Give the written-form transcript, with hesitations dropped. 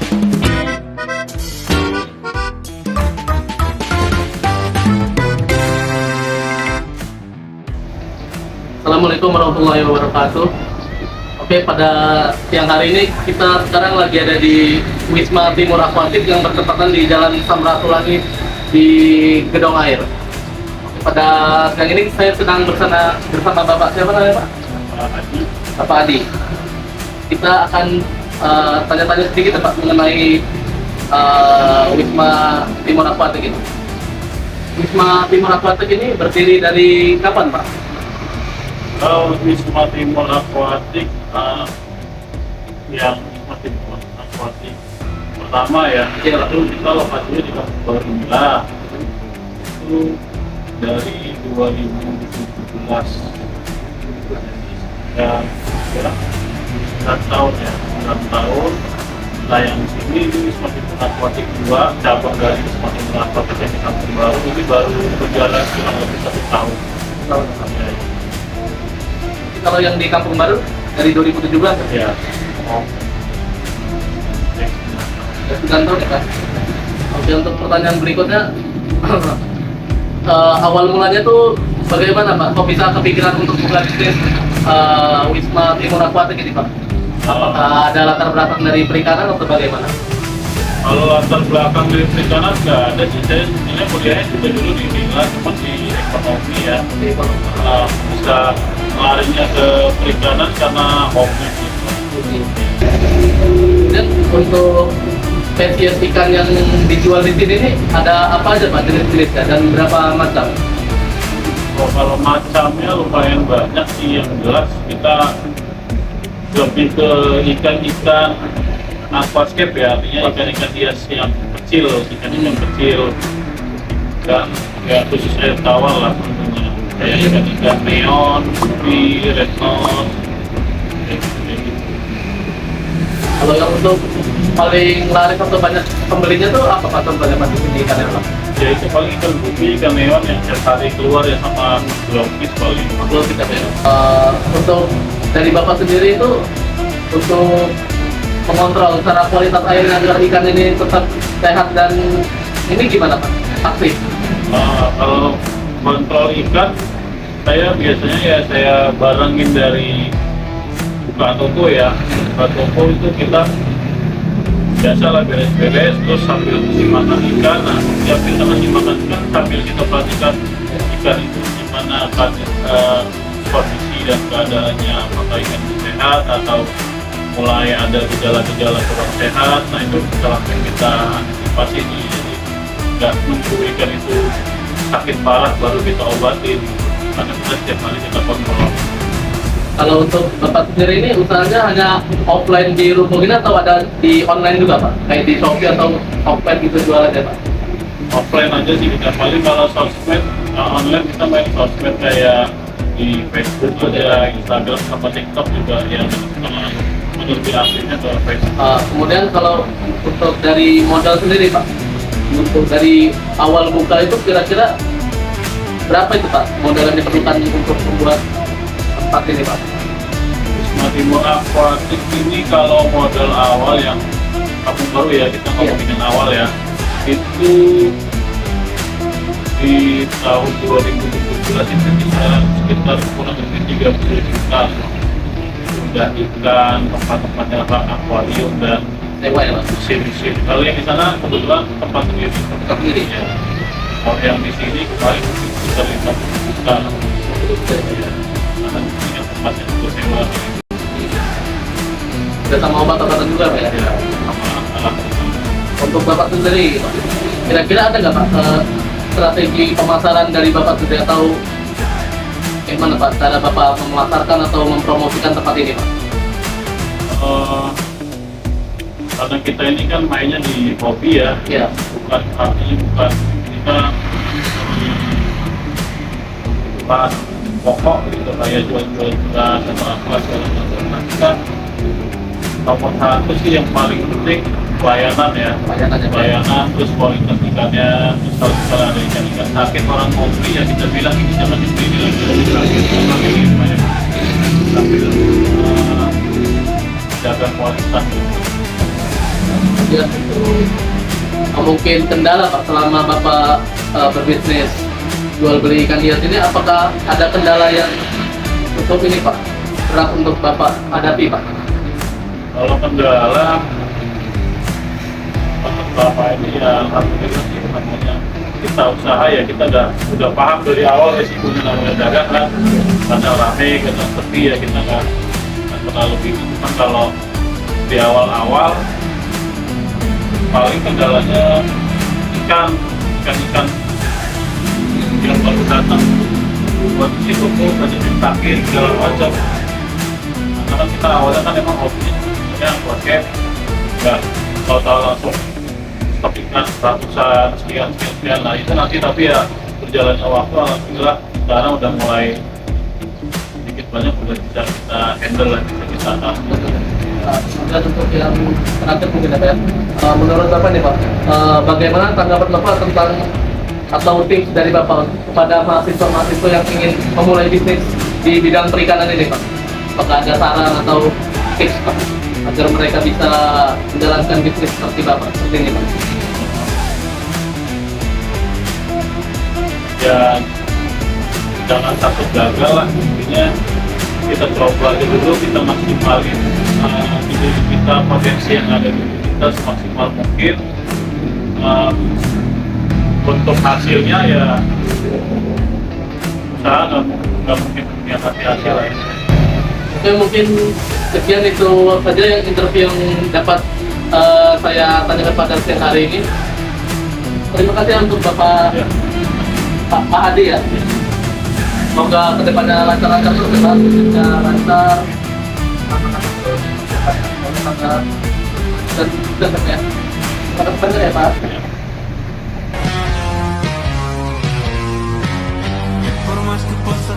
Assalamualaikum warahmatullahi wabarakatuh. Oke, pada siang hari ini kita sekarang lagi ada di Wisma Timur Aquatic yang bertepatan di Jalan Samratulangi di Gedong Air. Oke, pada siang ini saya sedang bersama Bapak siapa namanya Pak? Bapak Adi. Kita akan tanya-tanya sedikit Pak mengenai Wisma Timur Aquatic ini. Wisma Timur Aquatic ini berdiri dari kapan Pak? Kalau Wisma Timur Aquatic yang Wisma Timur Aquatic pertama ya, itu kita lokasinya di Kampung Baru Inilah itu dari 2017 ya, kira 9 tahun ya, 9 tahun. Nah yang di sini ini Wisma Timur Aquatic 2 cabang dari Wisma Timur Aquatic yang di Kampung Baru ini baru berjalan kurang lebih 1 tahun. Ya. Kalau yang di Kampung Baru dari 2017 Ya. Sudah tahun ya Pak. Oke, untuk pertanyaan berikutnya awal mulanya tuh bagaimana Pak? Kok bisa kepikiran untuk buka bisnis Wisma Timur Aquatic ini Pak? Apakah ada latar belakang dari perikanan atau bagaimana? Kalau latar belakang dari perikanan nggak ada sih, saya sebenarnya kuliahnya juga dulu di Inilah, cuma di ekonomi ya. Bisa larinya ke perikanan karena hobi gitu. Dan untuk spesies ikan yang dijual di sini ini ada apa aja Pak jenis-jenisnya dan berapa macam? Oh, kalau macamnya lumayan banyak sih, yang jelas kita lebih ke ikan-ikan aquascape ya, artinya ikan-ikan hias yang kecil, ikan-ikan kecil dan ya khusus air tawar lah tentunya, kayak ikan-ikan neon, gupi, red nose, kayak gitu. Kalau yang untuk paling laris atau banyak pembelinya tuh apa Pak contohnya Pak di sini ikan yang Ya itu paling ikan gupi, ikan neon yang setiap hari keluar ya, sama glowfish paling. belum kita untuk dari Bapak sendiri itu untuk mengontrol secara kualitas airnya agar ikan ini tetap sehat dan ini gimana Pak? Aktif? Kalau kontrol ikan, saya biasanya ya saya barengin dari buka toko ya. Buka toko itu kita biasalah beres-beres, terus sambil kasih makan ikan. Nah, setiap kita kasih makan ikan sambil kita perhatikan ikan itu gimana kondisi dan keadaannya, apakah ikan itu sehat atau mulai ada gejala-gejala kurang sehat. Nah itu kita langsung kita antisipasi nih, jadi nggak nunggu ikan itu sakit parah baru kita obatin, karena kita setiap hari kita kontrol. Kalau untuk Bapak sendiri ini usahanya hanya offline di ruko ini atau ada di online juga Pak? Kayak di Shopee atau offline gitu jualannya Pak? Offline aja sih kita, paling kalau sosmed online kita main sosmed kayak di Facebook ada, Instagram sama TikTok juga ya, lebih aktifnya ke Facebook. Kemudian kalau untuk dari modal sendiri Pak, untuk dari awal buka itu kira-kira berapa itu Pak modal yang diperlukan untuk membuat tempat ini Pak? Wisma Timur Aquatic ini kalau modal awal yang Kampung Baru ya, kita ngomongin awal ya, itu di tahun 2017 itu bisa sekitar kurang lebih 30 juta. Sudah ikan, tempat-tempatnya akuarium dan Sewa ya Pak? mesin-mesin. Kalau yang di sana kebetulan tempat sendiri ya. Kalau yang di sini kemarin mungkin sekitar 50 juta. Ya. Karena ini tempatnya untuk sewa. Sudah sama obat-obatan juga Pak ya? Ya, sama alat. Untuk Bapak sendiri Pak, kira-kira ada nggak Pak strategi pemasaran dari Bapak sendiri atau gimana Pak cara Bapak memasarkan atau mempromosikan tempat ini Pak? Karena kita ini kan mainnya di hobi ya, Iya. bukan artinya bukan kita bukan pokok gitu kayak jual-jual beras atau apa segala macam. Nah, kita nomor satu sih yang paling penting pelayanan ya, pelayanan, terus kualitas ikannya. Terus kalau misalnya ada ikan-ikan sakit orang mau beli ya kita bilang ini jangan dibeli, ini lagi sakit, ini banyak sambil jaga kualitas gitu. kemudian untuk mungkin kendala Pak selama Bapak berbisnis jual beli ikan hias ini, apakah ada kendala yang untuk ini Pak berat untuk Bapak hadapi Pak? Kalau kendala Bapak ini ya alhamdulillah sih, namanya kita usaha ya, kita udah paham dari awal resikonya namanya dagang kan, karena rame, karena sepi ya, kita nggak terlalu bingung. Cuman kalau di awal-awal paling kendalanya ikan yang baru datang buat situ tuh banyak ditakin segala macam. Nah, karena kita awalnya kan emang hobinya sebenarnya buat camp, nggak tahu langsung stok ikan ratusan sekian. Nah itu nanti, tapi ya berjalannya waktu alhamdulillah sekarang udah mulai sedikit banyak udah bisa kita handle lah, bisa kita atasi. Kemudian untuk yang terakhir mungkin apa ya, menurut Bapak nih Pak, bagaimana tanggapan Bapak tentang atau tips dari Bapak kepada mahasiswa-mahasiswa yang ingin memulai bisnis di bidang perikanan ini Pak? Apakah ada saran atau tips Pak agar mereka bisa menjalankan bisnis seperti Bapak seperti ini Pak? Ya jangan takut gagal lah, intinya kita coba aja dulu, kita maksimalin diri kita, potensi yang ada di diri kita semaksimal mungkin. Untuk hasilnya ya usaha nggak mungkin punya hasil lain. Oke, mungkin sekian itu saja yang interview yang dapat saya tanyakan pada siang hari ini. Terima kasih untuk Bapak Ya. Pak Hadi ya. Semoga kedepannya lancar-lancar terus ya Pak, bisnisnya lancar, dan ya. Terima kasih ya Pak. Por más que possa